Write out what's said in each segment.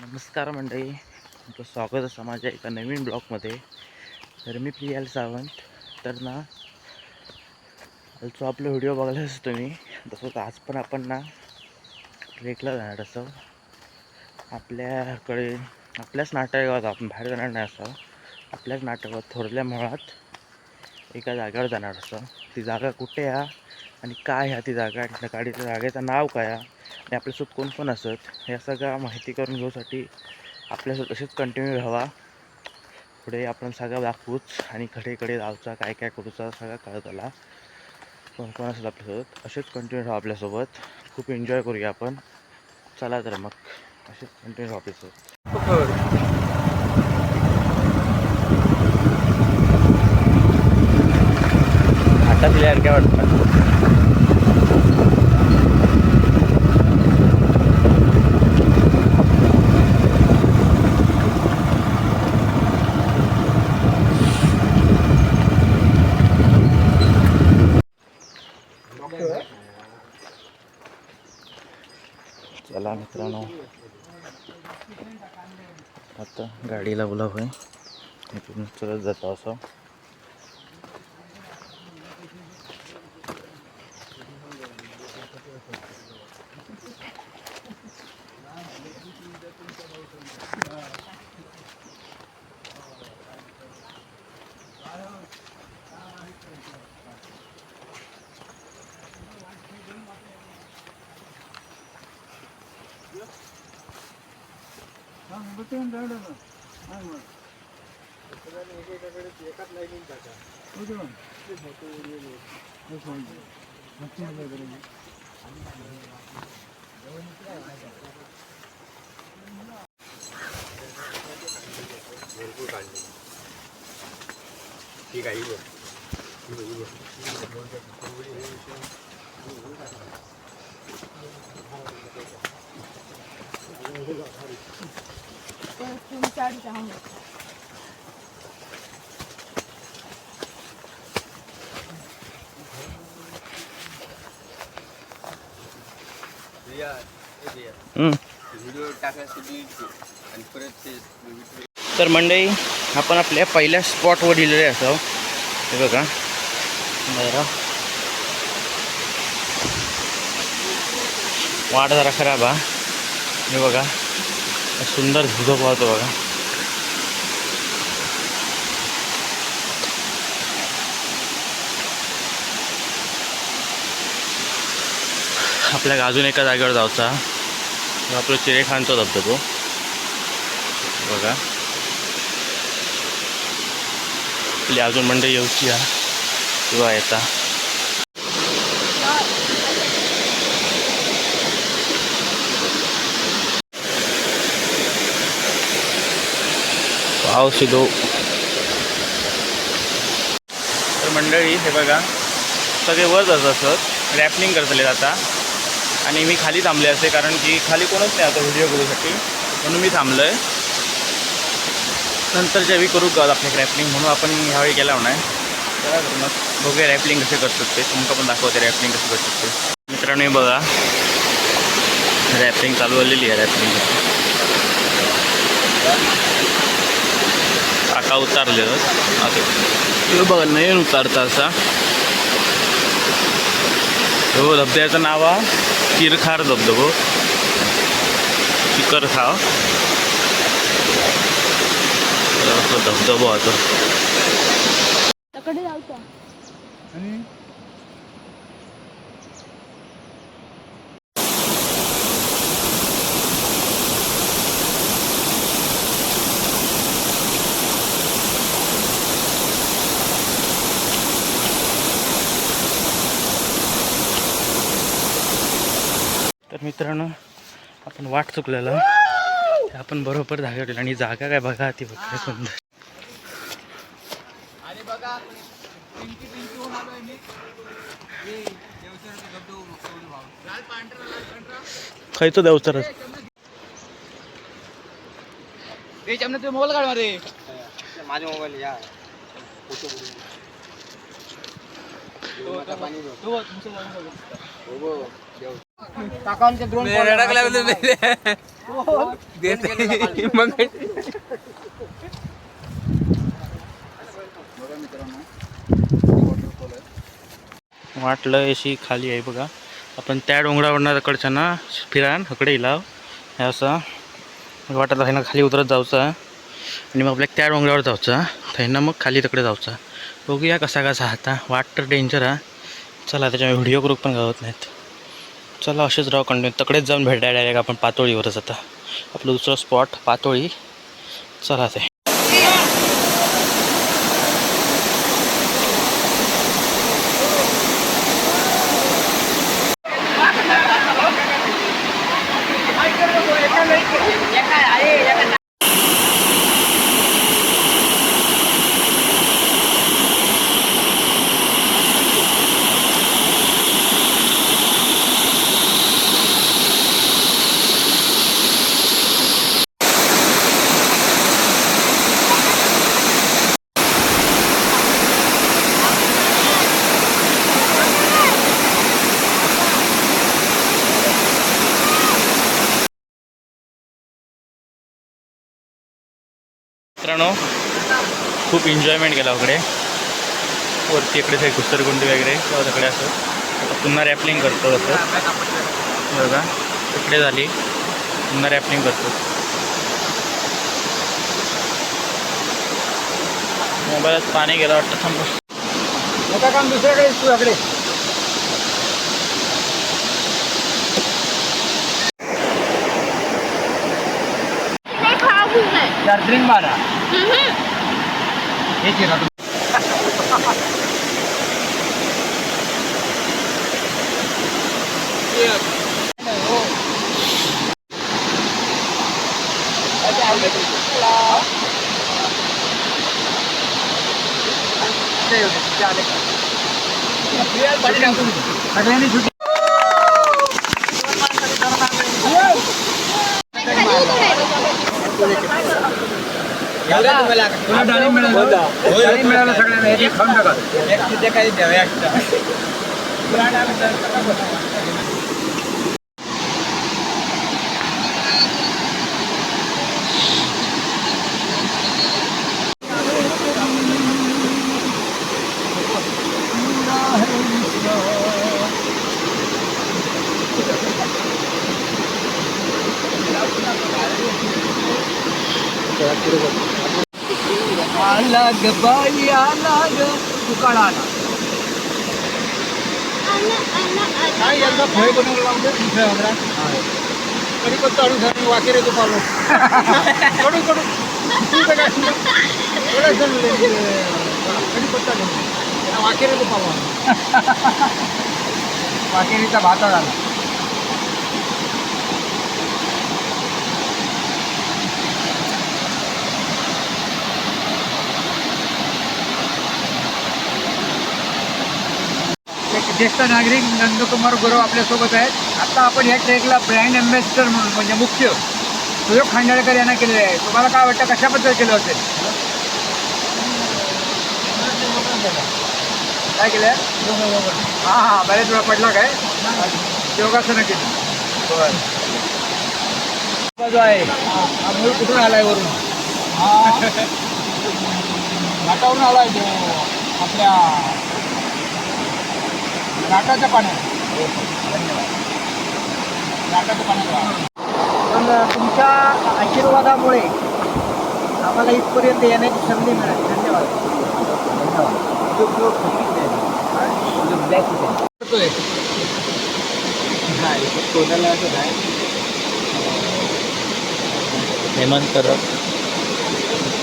नमस्कार मंडळी, तुमचं स्वागत आहे माझ्या एका नवीन ब्लॉगमध्ये. तर मी प्रियाल सावंत. तर ना आपला व्हिडिओ बघायलाच तुम्ही. तसंच आज पण आपण ना ट्रेकला जाणार असं. आपल्याकडे आपल्याच नाटकात आपण बाहेर जाणार नाही असं. आपल्याच नाटकात थोरल्या मुळात एका जागेवर जाणार असं. ती जागा कुठे आहे आणि काय ह्या ती जागा, गाडीच्या जागेचं नाव काय आहे आणि आपल्यासोबत कोण कोण असत या सगळ्या माहिती करून घेऊसाठी आपल्यासोबत तसेच कंटिन्यू राहावा. पुढे आपण सगळं दाखवूच आणि कडे जाऊचा काय काय करूचा सगळं कळत आला. कोण कोण असेल आपल्यासोबत असेच कंटिन्यू राहा आपल्यासोबत. खूप एन्जॉय करूया आपण. चला तर मग असेच कंटिन्यू राहा आपल्यासोबत. आता क्लिअर काय वाटतं? चला मित्रांनो, आता गाडीला बोलावं आहे. इथून चलत जातो असं. ठीक आहे. तर मंडळी, आपण आपल्या पहिल्या स्पॉटवर दिलेले असो. हे बघा, बरं वाट जरा खराब आहे. हे बघा, सुंदर धुधो पाहतो बघा. आपल्या अजून एका जागेवर जायचा. आपलं चिरेखानचा धबधबो बघा. आपली अजून मंडळी येऊची आहे किंवा येता. पाऊस येतो. तर मंडळी हे बघा, सगळे वर जात असत रॅपलिंग करतले जाता आणि मी खाली थांबले असते कारण की खाली कोणच नाही आता व्हिडिओ करूसाठी, म्हणून मी थांबलो आहे. नंतरच्या वेळी करू का आपल्या रॅपलिंग, म्हणून आपण ह्यावेळी गेला नाही. चला तर मग बघूया रॅपलिंग कसे करतात ते. तुमका पण दाखवते रॅपलिंग कसे करतात ते. मित्रांनो बघा, रॅपलिंग चालू झालेली आहे. रॅपलिंग काका उतारले आता बघा, नयन उतारता असा. हो, धबधब्याचं नाव आहे किरखार धबधबो. किरखार धबधबो होतो. तर मित्रांनो, आपण वाट चुकलेलं. आपण बरोबर जागेवर आणि जागा काय बघा, ती बघा सुंदर. खायचं देवचर मोबाईल काढ रे. माझ्या मोबाईल या फोटो काकांचे ड्रोन वाटलं अशी खाली आहे बघा. आपण त्या डोंगरावरनं कडच्या ना फिरान हकडे इलाव हे असं वाटत आहे ना, खाली उतरत जाऊचा आणि मग आपल्या त्या डोंगरावर जाऊचा थंना मग खाली तिकडे जाऊचा. बघूया कसा कसा आता वाट तर डेंजर हा. चला त्याच्या व्हिडिओ करू पण गावत नाहीत. चला असेच राव कंटिन्यू तकडेच जाऊन भेटायला डायरेक्ट आपण पातोळीवरच. आता आपलं दुसरं स्पॉट पातोळी. चला ते मित्रांनो खूप एन्जॉयमेंट केला वगैरे. वरती इकडे सगळे घुसरगुंडी वगैरे तिकडे असं. आता पुन्हा रॅपलिंग करतो असं बघा. इकडे झाली पुन्हा रॅपलिंग करतो. मोबाईलात पाणी गेलं वाटतं. थांबा आता काम दुसऱ्याकडे तुझ्याकडे ड्रिंक मारा हे केला सगळ्यांनी छुट्टी तुला डाळिंब मिळालं सगळ्यांना हे खाऊन टाका. तिथे काही द्यावे आला ग बाई आला ग तुकाळा आला. काय यंदा फळे बनवलं लावते दुसऱ्या वगैरे कधी पत्ता आणून झालं वाकेरे तो पालो कडू कडू तुझं काय कधी पत्ता घेऊन वाकेरे तो पालो वाकेरीचा भाता झाला. ज्येष्ठ नागरिक नंदकुमार गुरव आपल्यासोबत आहेत. आता आपण ह्या ट्रेकला ब्रँड अँबॅसिडर म्हणून म्हणजे मुख्य सुयोग खांडाळकर यांना केलेले आहे. तुम्हाला काय वाटतं कशाबद्दल केलं असेल? काय केलं? हां हां बऱ्याच वेळा पडला काय योगासनं केली. बरं जो आहे हा मूळ कुठून आलाय वरून? घाटावरून आलाय तो आपल्या घाटाच्या पाण्यात. घाटाच्या पाण्यात पण तुमच्या आशीर्वादामुळे आम्हाला इथपर्यंत येण्याची संधी मिळाली. धन्यवाद. कोणाला असं नाही हेमंत परब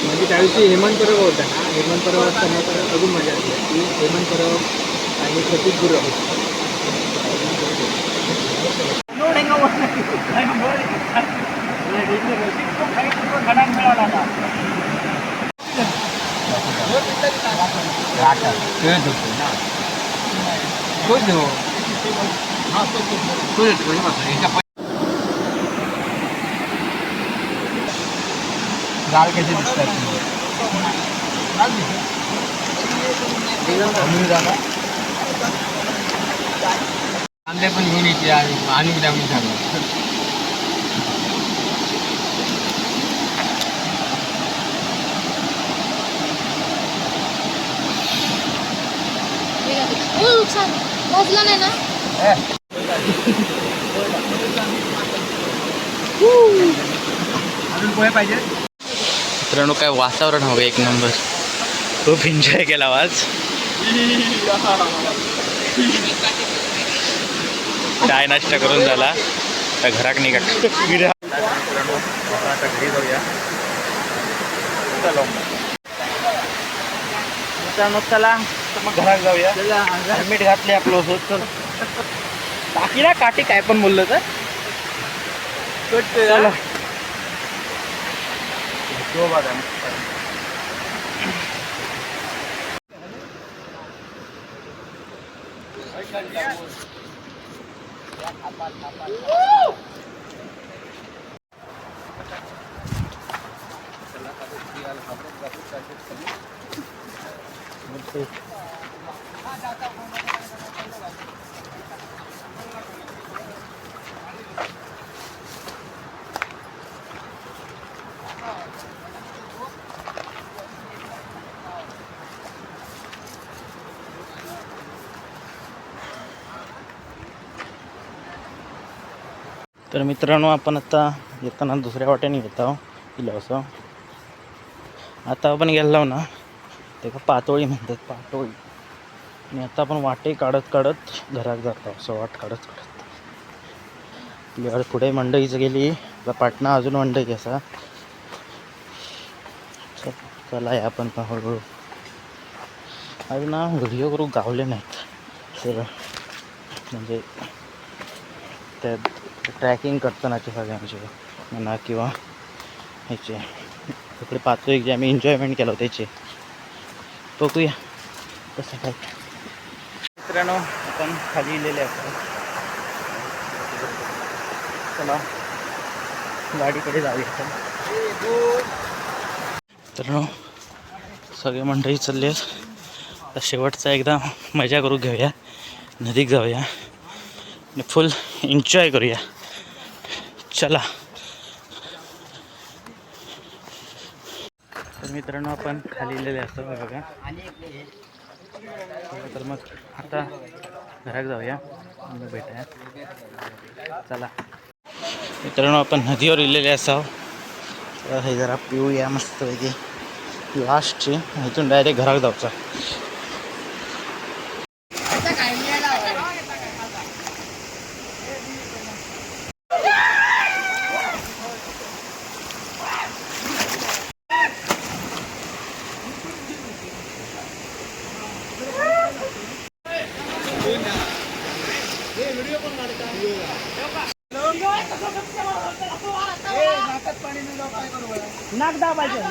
म्हणजे त्यादिवशी हेमंत परब होता ना. हेमंत परब असताना तर अजून मजा आली की हेमंत परब आणि प्रतीक गुरव जाळ कसे दिसतात. कांदे पण घेऊन येते आणून द्या म्हणून सांगा. भाजला नाही ना. अजून पोहे पाहिजे. मित्रांनो काय वातावरण हवं एक नंबर. खूप एन्जॉय केला आज. चाय नाश्ता करून झाला तर घरात निघा. आता घरी जाऊया. मित्रांनो चला तर मग घरात जाऊया. हेल्मेट घातले आपलं होत. चल बाकी ना काठी काय पण बोललं तर चला. तर मित्रांनो आपण आता येताना दुसऱ्या वाट्याने येत आहोत इला असं. आता आपण गेलो ना ते का पातोळी म्हणतात पातोळी. आणि आता आपण वाटे काढत काढत घरात जातो असं वाट काढत काढत. आपल्याकडे पुढे मंडईच गेली आता पाटणा अजून मंडई असा. चला या आपण हळूहळू. अजून ना व्हिडिओ करू गावले नाहीत तर म्हणजे त्या ट्रॅकिंग करतानाचे सगळ्यांचे म्हणा किंवा ह्याचे तिकडे पाचोळी जे आम्ही एन्जॉयमेंट केलं त्याचे बघूया कसं काय. मित्रांनो आपण खाली इलेले असतो. चला गाडीकडे जाऊया. तर सगळे मंडळी चालले आहेत. तर शेवटचा एकदा मजा करू घेऊया. नदीत जाऊया आणि फुल एन्जॉय करूया. चला. तर मित्रांनो आपण खाली इलेले असतो बघा. तर मग आता घरात जाऊया मग भेटूया. चला मित्रांनो आपण नदीवर इलेले असावं. तर हे जरा पिऊया मस्तपैकी लास्टची. इथून डायरेक्ट घरात जाऊचा. नाक दाबायचं.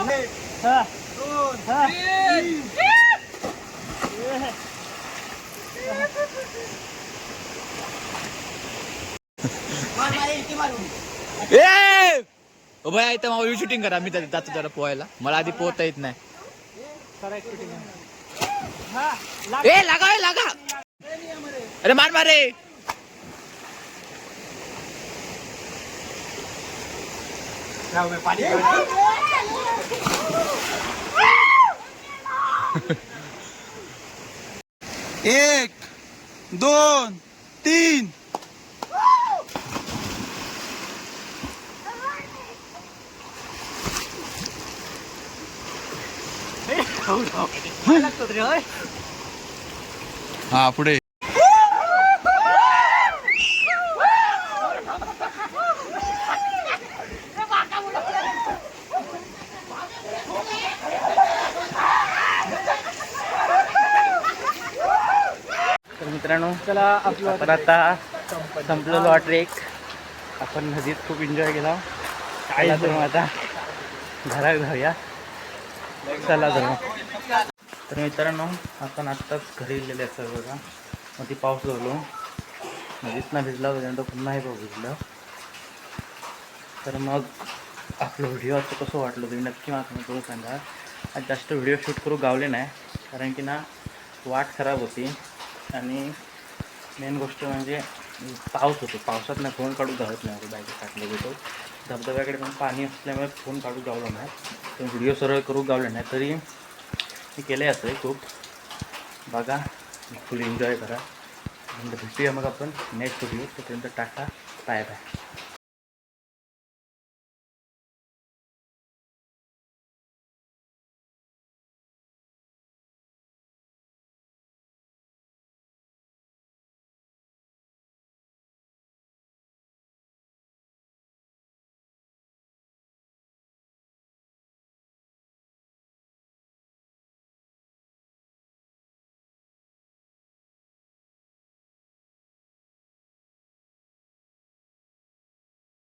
भया इथं मला शूटिंग करा. मी जातो जरा पोहायला. मला आधी पोहता येत नाही. ए लागा लागा. अरे मार मार रे. एक, दोन, तीन. हा पुढे. तर मित्रांनो चला आपण आता संपलेलो हा ट्रेक. आपण नदीत खूप एन्जॉय केला. चला तर मग आता घरात जाऊया. चला तर मग. तर मित्रांनो आपण आत्ताच घरी गेलेले असं बघा. मग ती पाऊस झालो नदीतनं भिजला त्यानंतर पुन्हा हे पाऊस भिजलं. तर मग आपलं व्हिडिओ आता कसं वाटलं तुम्ही नक्की मला करून सांगा. आज जास्त व्हिडिओ शूट करू गावले नाही कारण की ना वाट खराब होती आणि मेन गोष्ट म्हणजे पाऊस होतो, पावसात नाही फोन काढून जावत नाही बाईक टाकले गेलो. धबधब्याकडे पण पाणी असल्यामुळे फोन काढून गावला नाही, पण व्हिडिओ सरळ करून गावले नाही. तरी मी केले असं खूप. बघा, फुल एन्जॉय करा. म्हणजे भेटूया मग आपण नेक्स्ट व्हिडिओ. तोपर्यंत टाटा, बाय बाय.